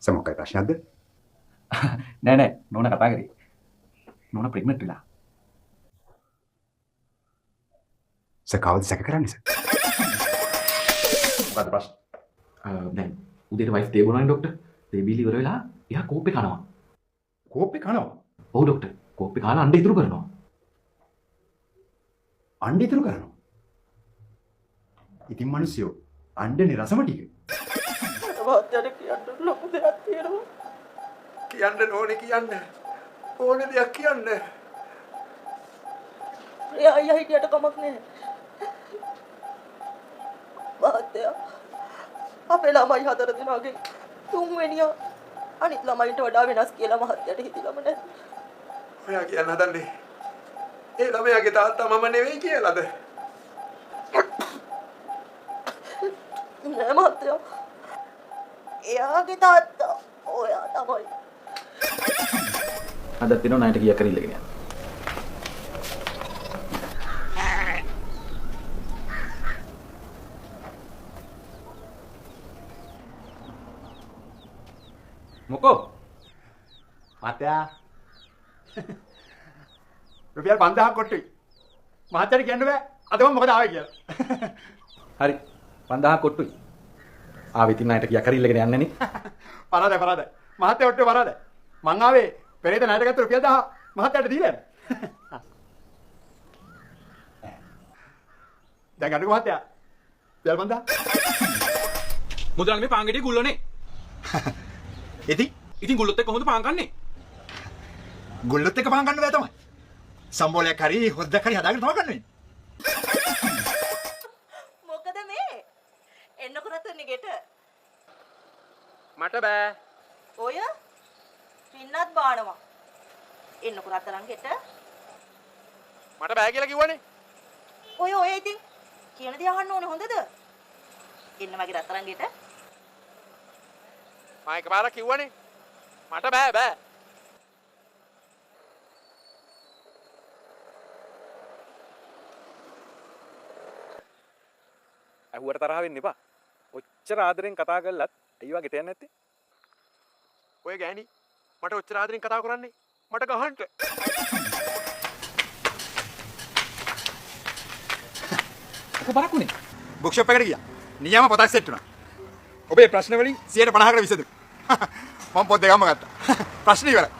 සමොක්කයි ප්‍රශ්නයක්ද? නෑ නෝන කතා කරේ. නෝන ප්‍රෙග්නන්ට් වෙලා. කවුද සැක කරන්නේ සර්? මොකද්ද ප්‍රශ්න? දැන් උදේට වයිෆ් තේ බොනවනේ ડોක්ටර්. තේ බීලි ඉවර වෙලා එයා කෝප්පේ කනවා. කෝප්පේ කනවා? ඔව් ડોක්ටර්. කෝප්පේ කාලා අඬ ඉතුරු කරනවා. අඬ ඉතුරු කරනවා? ඉතින් මිනිස්සුયો අඬනේ රසම ටික. මහත්තයාට කියන්න ලොකු දෙයක් තියෙනවා. කියන්න ඕනේ කියන්න. ඕනේ දෙයක් කියන්න. එයා අයියා හිටියට කමක් නැහැ. මහත්තයා අපේ ළමයි 4 දෙනාගෙන් තුන්වෙනියා අනිත් ළමයින්ට වඩා වෙනස් කියලා මහත්තයාට හිතිලම නැහැ. ඔයා කියන්න හදන්නේ ඒ ළමයාගේ තාත්තා මම නෙවෙයි කියලාද? නෑ මහත්තයා. එයාගේ තාත්තා ඔයා තමයි. අද තිනෝ නයිට කීයක් කරලා ඉල්ලගෙන යන්න. මොකෝ? මහත්තයා රුපියල් 5000ක් කොට්ටුයි. මහත්තයාට කියන්න බෑ. අද මම මොකද ආවේ කියලා. හරි. 5000 කොට්ටුයි. ආවෙ තින් නයිට කීයක් කරලා ඉල්ලගෙන යන්නේ නේ. පරාදයි. මහත්තයා ඔට්ටුවේ පරාදයි. මං ආවේ පෙරේද ණයට ගත්ත රුපියල් 1000 මහත්තයාට දීලා යන්න. දැන් අඩු මහත්තයා. රුපියල් 5000. මුදල් මේ පාංගෙඩිය ගුල්ලනේ. ඉතින් ගුල්ලොත් එක්ක කොහොමද පාන් කන්නේ? ගුල්ලොත් එක පාන් ගන්න බෑ තමයි. සම්බෝලයක් හරි හොද්දක් හරි හදාගෙන තමයි ගන්න වෙන්නේ. මොකද මේ? එන්නකො රතුන්නේ ගෙට. මට බෑ. ඔය පින්නත් බානවා. එන්නකො රතරන් ගෙට. මට බෑ කියලා කිව්වනේ. ඔය ඉතින් කියන දේ අහන්න ඕනේ හොඳද? එන්න මගේ රතරන් ගෙට. මම එකපාරක් කිව්වනේ. මට බෑ. ඇහුවට තරහ වෙන්න එපා. ඔච්චර ආදරෙන් කතා කළත් අයියෝ වගේ තේන්නේ නැත්තේ. ඔය ගෑණි මට ඔච්චර ආදරෙන් කතා කරන්නේ මට ගහන්න. ඔක බරකුනේ. බුක් ෂොප් එකට ගියා. නියම පොතක් සෙට් වුණා. ඔබේ ප්‍රශ්න වලින් 50% විසඳුම්. මම පොත් දෙකම ගත්තා. ප්‍රශ්න ඉවරයි.